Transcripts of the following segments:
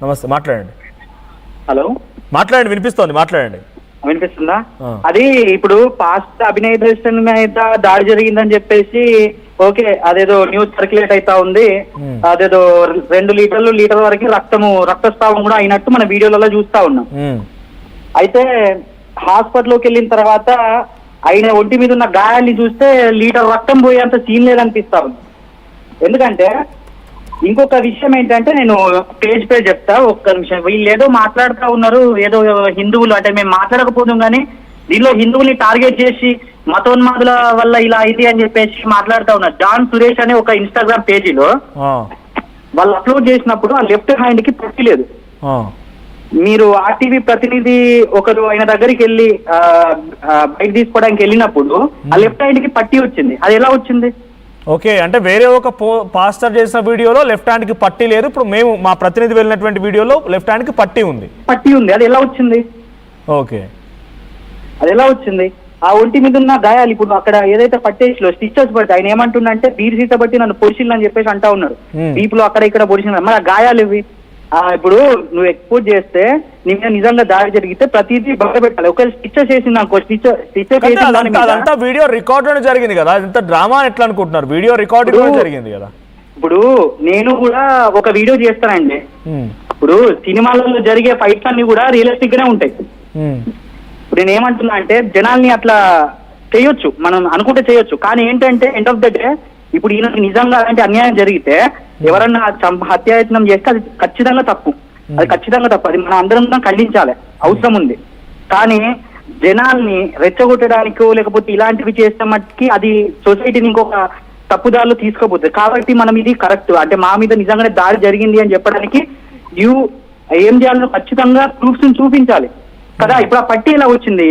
నమస్తే, మాట్లాడండి. హలో, మాట్లాడండి, వినిపిస్తోంది, మాట్లాడండి. వినిపిస్తుందా? అది ఇప్పుడు పాస్ట్ అభినయ దర్శన్ మీద దాడి జరిగిందని చెప్పేసి ఓకే, అదేదో న్యూస్ సర్క్యులేట్ అవుతా ఉంది. అదేదో 2 లీటర్ల వరకు రక్తస్రావం కూడా అయినట్టు మన వీడియోలలో చూస్తా ఉన్నాం. అయితే హాస్పిటల్కి వెళ్ళిన తర్వాత ఆయన ఒంటి మీద ఉన్న గాయాల్ని చూస్తే లీటర్ రక్తం పోయేంత సీన్ లేదనిపిస్తా ఉంది. ఎందుకంటే ఇంకొక విషయం ఏంటంటే, నేను పేజ్ చెప్తా, ఒక్క నిమిషం. వీళ్ళు ఏదో మాట్లాడుతూ ఉన్నారు, ఏదో హిందువులు అంటే మేము మాట్లాడకపోతాం కానీ దీనిలో హిందువుల్ని టార్గెట్ చేసి మతోన్మాదుల వల్ల ఇలా అయింది అని చెప్పేసి మాట్లాడుతూ ఉన్నారు. జాన్ సురేష్ అనే ఒక ఇన్స్టాగ్రామ్ పేజీలో వాళ్ళు అప్లోడ్ చేసినప్పుడు ఆ లెఫ్ట్ హ్యాండ్ కి పట్టి లేదు. మీరు ఆర్టీవీ ప్రతినిధి ఒకరు ఆయన దగ్గరికి వెళ్ళి బైక్ తీసుకోవడానికి వెళ్ళినప్పుడు ఆ లెఫ్ట్ హ్యాండ్ కి పట్టి వచ్చింది. అది ఎలా వచ్చింది? ఓకే, అంటే వేరే ఒక పాస్టర్ చేసిన వీడియోలో లెఫ్ట్ హ్యాండ్ కి పట్టి లేదు, ఇప్పుడు మేము మా ప్రతినిధి వెళ్ళినటువంటి వీడియోలో లెఫ్ట్ హ్యాండ్ కి పట్టి ఉంది. అది ఎలా వచ్చింది? ఓకే, అది ఎలా వచ్చింది? ఆ ఒంటి మీద ఉన్న గాయాలు ఇప్పుడు అక్కడ ఏదైతే పట్టేసిలో స్టిచెస్ పడితే ఆయన ఏమంటున్నంటే బీర్ సీత బట్టి నన్ను పొడిచిల్లు అని చెప్పేసి అంటా ఉన్నారు. వీపులో అక్కడ ఇక్కడ పొడిచిన మరి ఆ గాయాలు ఇవి. ఇప్పుడు నువ్వు ఎక్స్పోర్ట్ చేస్తే నీ మీద నిజంగా దాడి జరిగితే ప్రతిదీ బయట పెట్టాలి. ఒకవేళ స్టిచెస్ వేసింది అనుకో, అదంతా వీడియో రికార్డ్ జరిగింది కదా, ఇంత డ్రామా ఎట్లా అనుకుంటున్నారు? వీడియో రికార్డింగ్ జరిగింది కదా. ఇప్పుడు నేను కూడా ఒక వీడియో చేస్తానండి. ఇప్పుడు సినిమాలలో జరిగే ఫైట్స్ అన్ని కూడా రియలిస్టిక్ గానే ఉంటాయి. ఇప్పుడు నేను ఏమంటున్నా అంటే జనాల్ని అట్లా చేయొచ్చు, మనం అనుకుంటే చేయొచ్చు. కానీ ఏంటంటే ఎండ్ ఆఫ్ ద డే ఇప్పుడు ఈయనకి నిజంగా అలాంటి అన్యాయం జరిగితే ఎవరన్నా హత్యాయత్నం చేస్తే అది ఖచ్చితంగా తప్పు. అది మనం అందరం ఖండించాలి, అవసరం ఉంది. కానీ జనాల్ని రెచ్చగొట్టడానికో లేకపోతే ఇలాంటివి చేస్తే మట్టుకి అది సొసైటీని ఇంకొక తప్పుదారులు తీసుకోపోతుంది. కాబట్టి మనం ఇది కరెక్ట్ అంటే మా మీద నిజంగానే దాడి జరిగింది అని చెప్పడానికి ఏం చేయాలో ఖచ్చితంగా ప్రూఫ్స్ చూపించాలి కదా. ఇప్పుడు ఆ పట్టి ఎలా వచ్చింది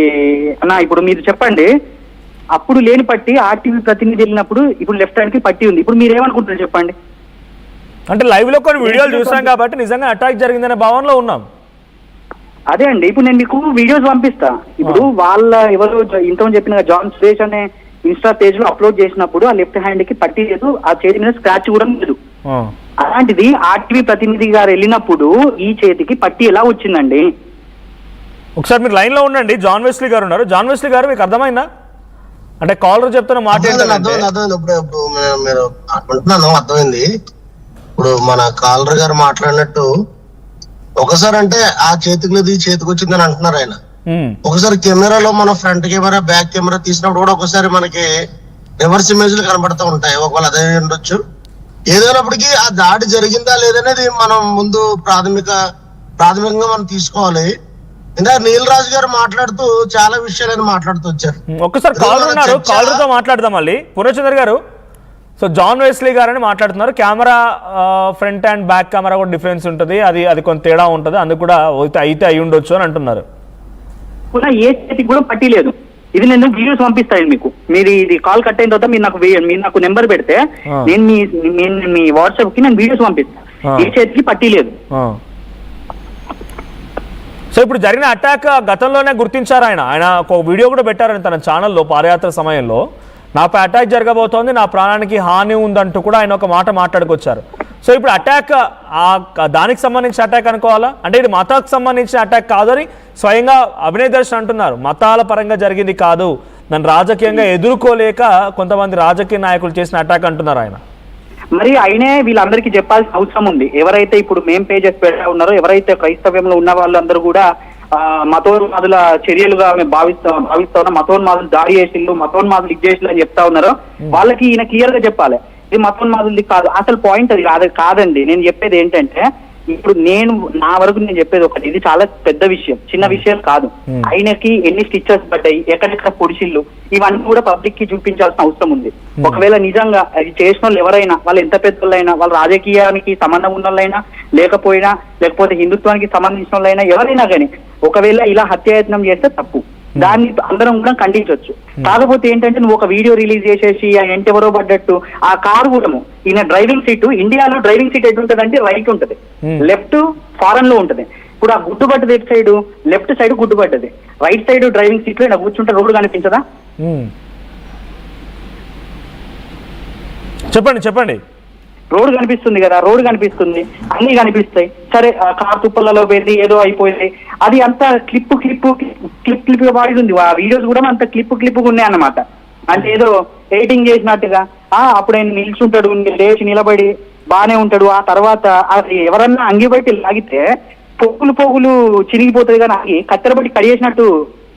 అన్న? ఇప్పుడు మీరు చెప్పండి. అప్పుడు లేని పట్టి ఆర్టీవీ ప్రతినిధి వెళ్ళినప్పుడు ఇప్పుడు లెఫ్ట్ హ్యాండ్ కి పట్టి ఉంది. ఇప్పుడు మీరు ఏమనుకుంటారు చెప్పండి? అంటే లైవ్ లో కొన్ని వీడియోలు చూసాం కాబట్టి నిజంగా అటాక్ జరిగిందనే భావనలో ఉన్నాం. అదే అండి, ఇప్పుడు నేను మీకు వీడియోస్ పంపిస్తా. ఇప్పుడు వాళ్ళ ఎవరు ఇంతమంది చెప్పిన జాన్ సురేష్ అనే ఇన్స్టా పేజ్ లో అప్లోడ్ చేసినప్పుడు ఆ లెఫ్ట్ హ్యాండ్ కి పట్టి లేదు, ఆ చేతి మీద స్క్రాచ్ కూడా లేదు. అలాంటిది ఆర్టీవీ ప్రతినిధి గారు వెళ్ళినప్పుడు ఈ చేతికి పట్టి ఎలా వచ్చిందండి? ఒకసారి మీరు లైన్ లో ఉండండి. జాన్ వెస్లీ గారు ఉన్నారు. జాన్ వెస్లీ గారు, మీకు అర్థమైందా? అంటే కాలర్ చెప్తున్న మాట అర్థమైంది. ఇప్పుడు మన కాలర్ గారు మాట్లాడినట్టు ఒకసారి అంటే ఆ చేతికి లేదు ఈ చేతికి వచ్చిందని అంటున్నారు ఆయన. ఒకసారి కెమెరాలో మన ఫ్రంట్ కెమెరా బ్యాక్ కెమెరా తీసినప్పుడు కూడా ఒకసారి మనకి రివర్స్ ఇమేజ్లు కనబడుతూ ఉంటాయి. ఒకవేళ అదే ఉండొచ్చు. ఏదైనప్పటికీ ఆ దాడి జరిగిందా లేదనేది మనం ముందు ప్రాథమికంగా మనం తీసుకోవాలి. ఇందాక నీలరాజు గారు మాట్లాడుతూ చాలా విషయాలను మాట్లాడుతూ వచ్చారు. ఒక్కసారి కాలర్ ఉన్నారు, కాలర్తో మాట్లాడదాం మళ్ళీ. పూర్ణచంద్ర గారు, సో జాన్ వెస్లీ గారని మాట్లాడుతున్నారు. Camera front and back camera కూడా డిఫరెన్స్ ఉంటుంది, అది కొంత తేడా ఉంటుంది, అందుకు కూడా అయితే అయి ఉండొచ్చు అని అంటున్నారు. ఏ చేతికి కూడా పట్టి లేదు. ఇది నేను వీడియోస్ పంపిస్తాను మీకు. మీరు ఇది కాల్ కట్ అయిన తర్వాత మీరు నాకు నెంబర్ పెడితే నేను మీ వాట్సాప్ కి నేను వీడియోస్ పంపిస్తాను. ఏ చేతికి పట్టి లేదు. సో ఇప్పుడు జరిగిన అటాక్ గతంలోనే గుర్తించారు ఆయన ఒక వీడియో కూడా పెట్టారని తన ఛానల్లో. పాదయాత్ర సమయంలో నాపై అటాక్ జరగబోతోంది, నా ప్రాణానికి హాని ఉందంటూ కూడా ఆయన ఒక మాట మాట్లాడుకొచ్చారు. సో ఇప్పుడు అటాక్ దానికి సంబంధించిన అటాక్ అనుకోవాలా? అంటే ఇది మతాలకు సంబంధించిన అటాక్ కాదని స్వయంగా అభినయ దర్శన్ అంటున్నారు. మతాల పరంగా జరిగింది కాదు, నన్ను రాజకీయంగా ఎదుర్కోలేక కొంతమంది రాజకీయ నాయకులు చేసిన అటాక్ అంటున్నారు ఆయన. మరి ఆయనే వీళ్ళందరికీ చెప్పాల్సిన అవసరం ఉంది. ఎవరైతే ఇప్పుడు మేం పేజెస్ పెడతా ఉన్నారో, ఎవరైతే క్రైస్తవ్యంలో ఉన్న వాళ్ళందరూ కూడా మతోన్మాదుల చర్యలుగా మేము భావిస్తా ఉన్నాం, మతోన్మాదులు దాడి చేసిళ్ళు, మతోన్మాదులు చేసిళ్ళు అని చెప్తా ఉన్నారో వాళ్ళకి ఈయన క్లియర్ గా చెప్పాలి ఇది మతోన్మాదులది కాదు. అసలు పాయింట్ అది కాదండి. నేను చెప్పేది ఏంటంటే, ఇప్పుడు నా వరకు నేను చెప్పేది ఒకటి, ఇది చాలా పెద్ద విషయం, చిన్న విషయం కాదు. ఆయనకి ఎన్ని స్టిచెస్ పడ్డాయి, ఎక్కడెక్కడ పొడిచిళ్ళు, ఇవన్నీ కూడా పబ్లిక్ కి చూపించాల్సిన అవసరం ఉంది. ఒకవేళ నిజంగా అది చేసిన వాళ్ళు ఎవరైనా, వాళ్ళు ఎంత పెద్దలైనా, వాళ్ళ రాజకీయానికి సంబంధం ఉన్న వాళ్ళైనా లేకపోతే హిందుత్వానికి సంబంధించిన వాళ్ళైనా ఎవరైనా కానీ ఒకవేళ ఇలా హత్యాయత్నం చేస్తే తప్పు, దాన్ని అందరం కూడా ఖండించవచ్చు. కాకపోతే ఏంటంటే నువ్వు ఒక వీడియో రిలీజ్ చేసేసి ఆ ఎంటెవరో పడ్డట్టు ఆ కారు కూడా ఈయన డ్రైవింగ్ సీటు, ఇండియాలో డ్రైవింగ్ సీట్ ఎటుంటది అంటే రైట్ ఉంటది, లెఫ్ట్ ఫారెన్ లో ఉంటది. ఇప్పుడు ఆ గుడ్డు పడ్డది ఎటు సైడ్, లెఫ్ట్ సైడ్ గుడ్డు పడ్డది, రైట్ సైడ్ డ్రైవింగ్ సీట్ లో ఇలా కూర్చుంటే రోడ్డు కనిపించదా? చెప్పండి. రోడ్డు కనిపిస్తుంది కదా, రోడ్డు కనిపిస్తుంది, అన్ని కనిపిస్తాయి. సరే కారు తుప్పలలో పోయింది, ఏదో అయిపోయింది, అది అంత క్లిప్ వాడి ఉంది. ఆ వీడియోస్ కూడా అంత క్లిప్ ఉన్నాయి అన్నమాట. అంటే ఏదో ఎడిటింగ్ చేసినట్టుగా. అప్పుడు ఆయన నిల్చుంటాడు, లేచి నిలబడి బానే ఉంటాడు. ఆ తర్వాత అది ఎవరన్నా అంగి బయట లాగితే పొగులు చినిగిపోతుంది, కానీ కత్తెర బట్టి కడిగేసినట్టు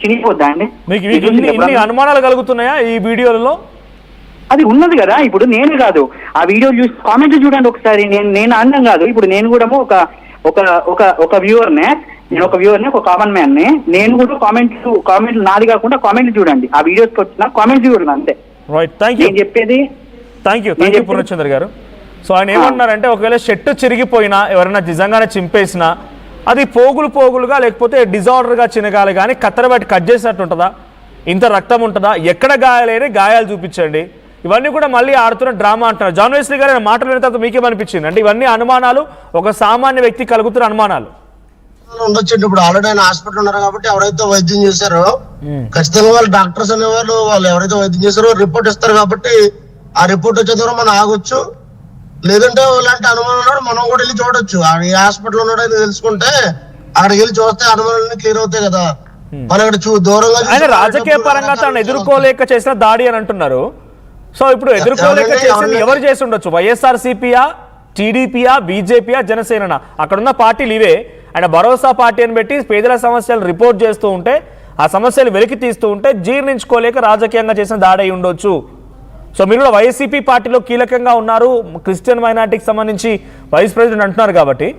చినిగిపోద్దా అండి? మీకు ఇన్ని అనుమానాలు కలుగుతున్నాయా ఈ వీడియోలలో? అది ఉన్నది కదా. ఇప్పుడు నేను కాదు, ఆ వీడియో చూసి కామెంట్ చూడండి ఒకసారి. నేను అన్నం కాదు, ఇప్పుడు నేను కూడా ఒక వ్యూవర్నే, ఒక కామన్ మ్యాన్ ని. నేను కూడా కామెంట్లు నాది కాకుండా కామెంట్లు చూడండి, ఆ వీడియోస్ వచ్చిన కామెంట్స్ చూడండి అంతే. Right, thank you. నేను చెప్పేది థ్యాంక్ యూ పూర్ణచంద్ర గారు. సో ఆయన ఏమన్నారంటే, ఒకవేళ షర్ట్ చిరిగిపోయినా, ఎవరైనా నిజంగానే చింపేసినా, అది పోగులుగా లేకపోతే డిజార్డర్గా చినగాలి, కానీ కత్తెర బట్టి కట్ చేసినట్టు ఉంటుందా? ఇంత రక్తం ఉంటుందా? ఎక్కడ గాయాలైనా గాయాలు చూపించండి. ఇవన్నీ కూడా మళ్ళీ ఆడుతున్న డ్రామా అంటున్నారు. జాన్ వెస్లీ గారు ఆయన మాటలు విన్న తర్వాత మీకేమనిపించింది? అంటే ఇవన్నీ అనుమానాలు, ఒక సామాన్య వ్యక్తి కలుగుతున్న అనుమానాలు ఉండొచ్చు. ఇప్పుడు ఆల్రెడీ ఆయన హాస్పిటల్ ఉన్నారు కాబట్టి ఎవరైతే వైద్యం చేశారో ఖచ్చితంగా వాళ్ళు డాక్టర్స్ అనేవాళ్ళు, వాళ్ళు ఎవరైతే వైద్యం చేశారో రిపోర్ట్ ఇస్తారు కాబట్టి ఆ రిపోర్ట్ వచ్చే ద్వారా మనం ఆగొచ్చు. లేదంటే ఇలాంటి అనుమానం ఉన్నాడు మనం కూడా వెళ్ళి చూడొచ్చు. ఈ హాస్పిటల్ ఉన్నాడు అని తెలుసుకుంటే అక్కడికి వెళ్ళి చూస్తే అనుమానాలన్నీ క్లియర్ అవుతాయి కదా. మనం ఇక్కడ దూరంగా ఆయన రాజకీయ పరంగా తను ఎదుర్కోలేక చేసిన దాడి అని అంటున్నారు. సో ఇప్పుడు ఎదుర్కోలేక చేసింది ఎవరు చేసి ఉండొచ్చు? వైఎస్ఆర్సీపీయా, టీడీపీయా, బీజేపీయా, జనసేన? అక్కడున్న పార్టీలు ఇవే. ఆయన భరోసా పార్టీ అని పెట్టి పేదల సమస్యలు రిపోర్ట్ చేస్తూ ఉంటే, ఆ సమస్యలు వెలికి తీస్తూ ఉంటే జీర్ణించుకోలేక రాజకీయంగా చేసిన దాడి అయి ఉండొచ్చు. సో మీరు కూడా వైసీపీ పార్టీలో కీలకంగా ఉన్నారు, క్రిస్టియన్ మైనార్టీకి సంబంధించి వైస్ ప్రెసిడెంట్ అంటున్నారు కాబట్టి,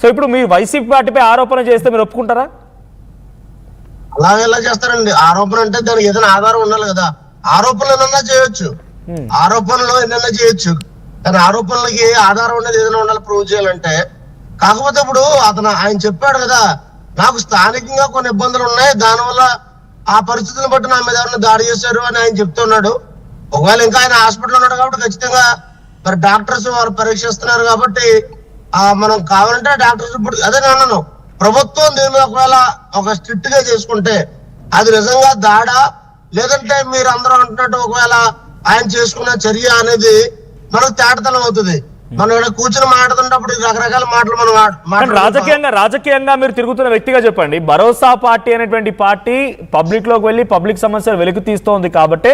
సో ఇప్పుడు మీరు వైసీపీ పార్టీపై ఆరోపణ చేస్తే మీరు ఒప్పుకుంటారా? అలాగే ఎలా చేస్తారండి? ఆరోపణ అంటే దానికి ఏదైనా ఆధారం ఉండాలి కదా. ఆరోపణలు ఏదన్నా చేయొచ్చు, ఆరోపణలు ఏదైనా చేయొచ్చు, కానీ ఆరోపణలకి ఆధారం అనేది ఏదైనా ఉండాలి ప్రూవ్ చేయాలంటే. కాకపోతే ఇప్పుడు ఆయన చెప్పాడు కదా, నాకు స్థానికంగా కొన్ని ఇబ్బందులు ఉన్నాయి, దానివల్ల ఆ పరిస్థితులను బట్టి నా మీద ఎవరైనా దాడి చేశారు అని ఆయన చెప్తున్నాడు. ఒకవేళ ఇంకా ఆయన హాస్పిటల్ ఉన్నాడు కాబట్టి ఖచ్చితంగా మరి డాక్టర్స్ వారు పరీక్షిస్తున్నారు కాబట్టి మనం కావాలంటే డాక్టర్స్ ఇప్పుడు అదే అన్నాను, ప్రభుత్వం దీని మీద ఒకవేళ ఒక స్ట్రిక్ట్ గా చేసుకుంటే అది నిజంగా దాడా, లేదంటే మీరు అందరూ అంటున్నట్టు ఒకవేళ ఆయన చేసుకున్న చర్య అనేది మనకు తేటతలం అవుతుంది. మనం ఇక్కడ కూర్చొని మాట్లాడుతున్నప్పుడు రకరకాల మాటలు మనం రాజకీయంగా మీరు తిరుగుతున్న వ్యక్తిగా చెప్పండి. భరోసా పార్టీ అనేటువంటి పార్టీ పబ్లిక్ లోకి వెళ్ళి పబ్లిక్ సమస్యలు వెలికి తీస్తోంది కాబట్టి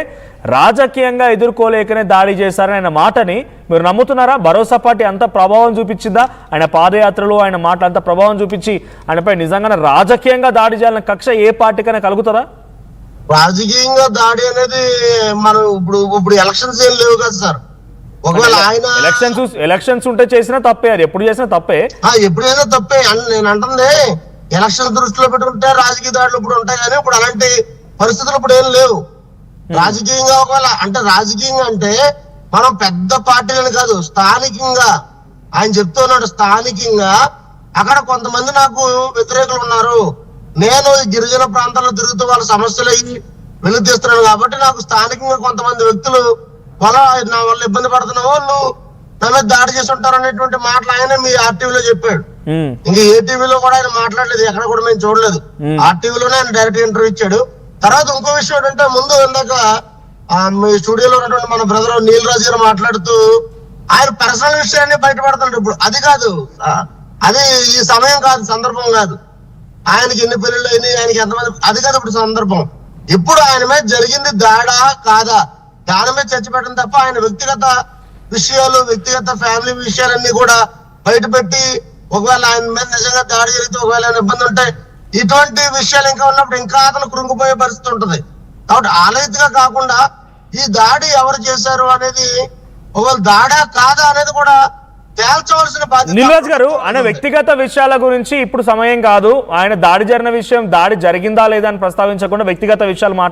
రాజకీయంగా ఎదుర్కోలేకనే దాడి చేశారని ఆయన మాటని మీరు నమ్ముతున్నారా? భరోసా పార్టీ అంత ప్రభావం చూపించిందా? ఆయన పాదయాత్రలు, ఆయన మాటలు అంత ప్రభావం చూపించి ఆయనపై నిజంగానే రాజకీయంగా దాడి చేయాలన్న కక్ష ఏ పార్టీకైనా కలుగుతుందా? రాజకీయంగా దాడి అనేది మనం ఇప్పుడు ఎలక్షన్స్ ఏం లేవు కదా సార్. ఒకవేళ ఆయన ఎలక్షన్స్ ఉంటే చేసినా తప్పే, అది ఎప్పుడు చేసినా తప్పే. ఎప్పుడైనా తప్పే నేను అంటుంది. ఎలక్షన్ దృష్టిలో పెట్టుకుంటే రాజకీయ దాడులు ఇప్పుడు ఉంటాయి, కానీ ఇప్పుడు అలాంటి పరిస్థితులు ఇప్పుడు ఏం లేవు. రాజకీయంగా ఒకవేళ అంటే రాజకీయంగా అంటే మనం పెద్ద పార్టీలని కాదు, స్థానికంగా ఆయన చెప్తున్నాడు. స్థానికంగా అక్కడ కొంతమంది నాకు వ్యతిరేకులు ఉన్నారు, నేను ఈ గిరిజన ప్రాంతాల్లో తిరుగుతూ వాళ్ళ సమస్యలు వెలుగుతీస్తున్నాను కాబట్టి నాకు స్థానికంగా కొంతమంది వ్యక్తులు నా వల్ల ఇబ్బంది పడుతున్న వాళ్ళు నా మీద దాడి చేసి ఉంటారు అనేటువంటి మాటలు ఆయన మీ ఆర్టీవీలో చెప్పాడు. ఇంకా ఏ టీవీలో కూడా ఆయన మాట్లాడలేదు, ఎక్కడ కూడా మేము చూడలేదు. ఆర్టీవీలోనే ఆయన డైరెక్ట్ ఇంటర్వ్యూ ఇచ్చాడు. తర్వాత ఇంకో విషయం ఏంటంటే, ముందు ఇందాక మీ స్టూడియోలో ఉన్నటువంటి మన బ్రదర్ నీల్ రాజు గారు మాట్లాడుతూ ఆయన పర్సనల్ విషయాన్ని బయటపడుతున్నాడు. ఇప్పుడు అది కాదు, అది ఈ సమయం కాదు, సందర్భం కాదు. ఆయనకి ఎన్ని పెళ్లిళ్ళు అయినాయి, ఆయనకి ఎంతమంది, అది కాదు ఇప్పుడు సందర్భం. ఇప్పుడు ఆయన మీద జరిగింది దాడా కాదా, దాని మీద చర్చ పెట్టడం తప్ప ఆయన వ్యక్తిగత విషయాలు, వ్యక్తిగత ఫ్యామిలీ విషయాలన్నీ కూడా బయట పెట్టి ఒకవేళ ఆయన మీద నిజంగా దాడి జరిగితే ఒకవేళ ఆయన ఇబ్బంది ఉంటే ఇటువంటి విషయాలు ఇంకా ఉన్నప్పుడు ఇంకా అతను కృంగిపోయే పరిస్థితి ఉంటుంది. కాబట్టి ఆలయితగా కాకుండా ఈ దాడి ఎవరు చేశారు అనేది, ఒకవేళ దాడా కాదా అనేది కూడా తేల్చవలసిన బాధ్యత. నీల్ గారు, ఆయన వ్యక్తిగత విషయాల గురించి ఇప్పుడు సమయం కాదు. ఆయన దాడి జరిగిన విషయం, దాడి జరిగిందా లేదా అని ప్రస్తావించకుండా వ్యక్తిగత విషయాలు